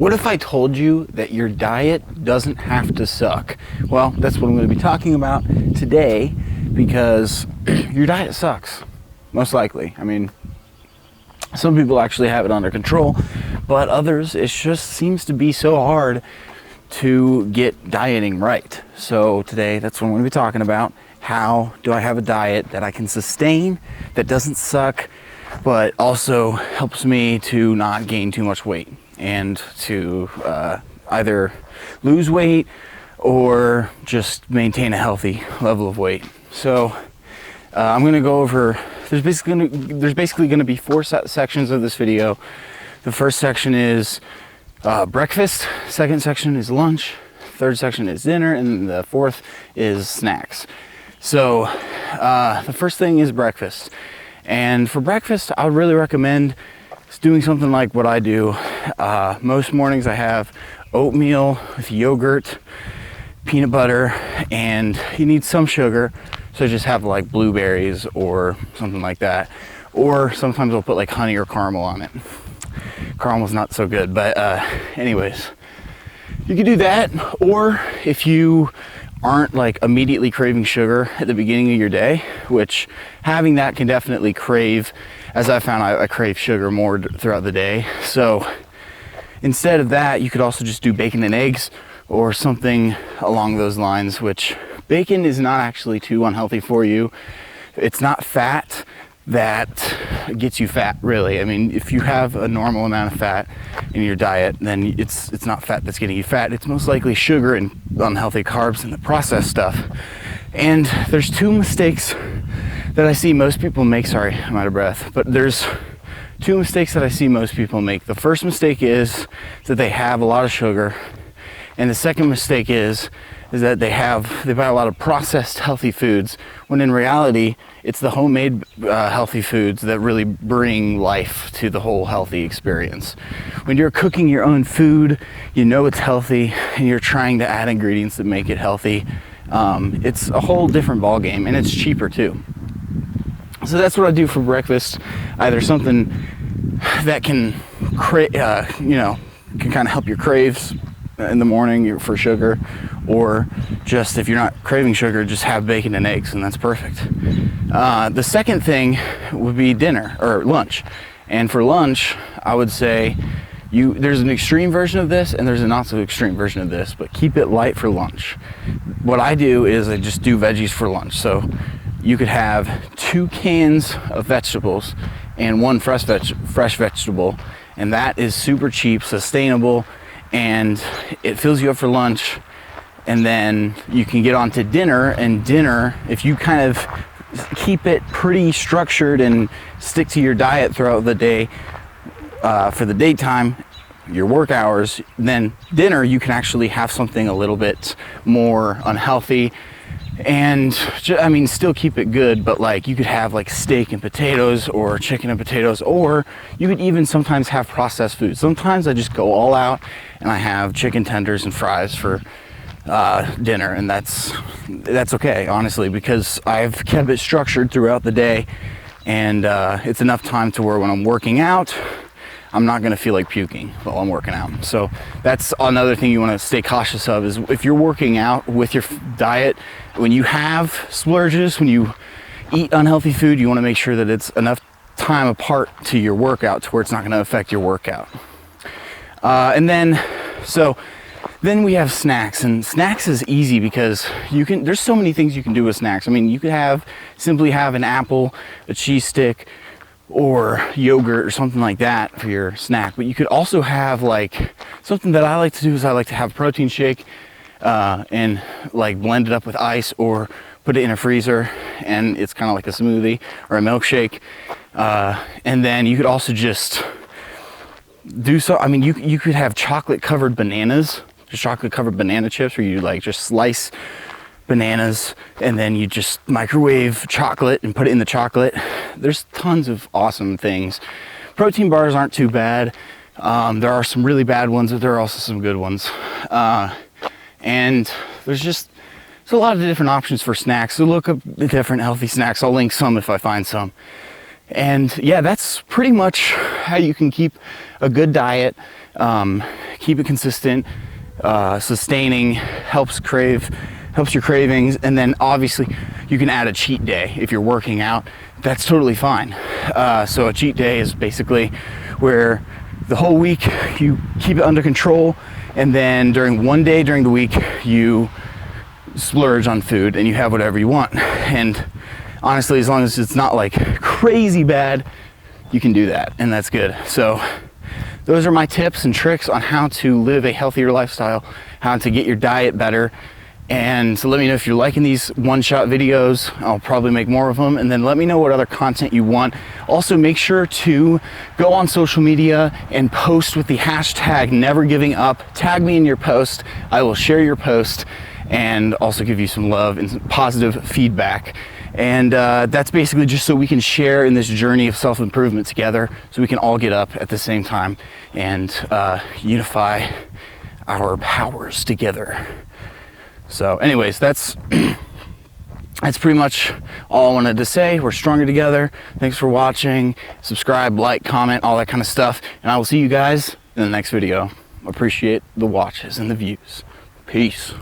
What if I told you that your diet doesn't have to suck? Well, that's what I'm going to be talking about today, because your diet sucks, most likely. I mean, some people actually have it under control, but others, it just seems to be so hard to get dieting right. So today, that's what I'm going to be talking about. How do I have a diet that I can sustain, that doesn't suck, but also helps me to not gain too much weight and to either lose weight or just maintain a healthy level of weight. So I'm going to go over, there's basically going to be four sections of this video. The first section is breakfast, second section is lunch, third section is dinner, and the fourth is snacks. So the first thing is breakfast. And for breakfast, I would really recommend doing something like what I do. Most mornings I have oatmeal with yogurt, peanut butter, and you need some sugar. So just have like blueberries or something like that. Or sometimes I'll put like honey or caramel on it. Caramel's not so good, but anyways, you can do that. Or if you aren't like immediately craving sugar at the beginning of your day, which having that can definitely crave, as I found I crave sugar more throughout the day. So instead of that, you could also just do bacon and eggs or something along those lines, which bacon is not actually too unhealthy for you. It's not fat that gets you fat, really. I mean, if you have a normal amount of fat in your diet, then it's not fat that's getting you fat. It's most likely sugar and unhealthy carbs and the processed stuff. And there's two mistakes that I see most people make. Sorry, I'm out of breath. But there's two mistakes that I see most people make. The first mistake is that they have a lot of sugar. And the second mistake is that they buy a lot of processed healthy foods, when in reality, it's the homemade healthy foods that really bring life to the whole healthy experience. When you're cooking your own food, you know it's healthy, and you're trying to add ingredients that make it healthy. It's a whole different ballgame, and it's cheaper too. So that's what I do for breakfast. Either something that can can kind of help your craves in the morning for sugar, or just if you're not craving sugar, just have bacon and eggs, and that's perfect. The second thing would be dinner or lunch. And for lunch, I would say there's an extreme version of this and there's a not so extreme version of this, but keep it light for lunch. What I do is I just do veggies for lunch. So you could have 2 cans of vegetables and 1 fresh vegetable, and that is super cheap, sustainable, and it fills you up for lunch. And then you can get on to dinner, and dinner, if you kind of keep it pretty structured and stick to your diet throughout the day, for the daytime, your work hours, then dinner you can actually have something a little bit more unhealthy, and still keep it good, but like you could have like steak and potatoes or chicken and potatoes, or you could even sometimes have processed food. Sometimes I just go all out and I have chicken tenders and fries for dinner, and that's okay, honestly, because I've kept it structured throughout the day, and it's enough time to where when I'm working out, I'm not going to feel like puking while I'm working out. So that's another thing you want to stay cautious of, is if you're working out with your diet, when you have splurges, when you eat unhealthy food, you want to make sure that it's enough time apart to your workout to where it's not going to affect your workout. Then we have snacks, and snacks is easy because there's so many things you can do with snacks. I mean, you could simply have an apple, a cheese stick, or yogurt or something like that for your snack. But you could also have like something that I like to do is I like to have a protein shake and like blend it up with ice or put it in a freezer, and it's kind of like a smoothie or a milkshake. And then you could also just do you could have chocolate covered bananas, just chocolate covered banana chips, where you like just slice bananas and then you just microwave chocolate and put it in the chocolate. There's tons of awesome things. Protein bars aren't too bad. There are some really bad ones, but there are also some good ones. And there's a lot of different options for snacks. So look up the different healthy snacks. I'll link some if I find some. And yeah, that's pretty much how you can keep a good diet Keep it consistent, sustaining, helps your cravings. And then obviously you can add a cheat day if you're working out. That's totally fine. So a cheat day is basically where the whole week you keep it under control, and then during one day during the week you splurge on food and you have whatever you want. And honestly, as long as it's not like crazy bad, you can do that, and that's good. So those are my tips and tricks on how to live a healthier lifestyle, how to get your diet better. And so let me know if you're liking these one-shot videos. I'll probably make more of them. And then let me know what other content you want. Also, make sure to go on social media and post with the hashtag #NeverGivingUp. Tag me in your post. I will share your post and also give you some love and some positive feedback. And that's basically just so we can share in this journey of self-improvement together, so we can all get up at the same time and unify our powers together. So anyways, that's pretty much all I wanted to say. We're stronger together. Thanks for watching. Subscribe, like, comment, all that kind of stuff. And I will see you guys in the next video. Appreciate the watches and the views. Peace.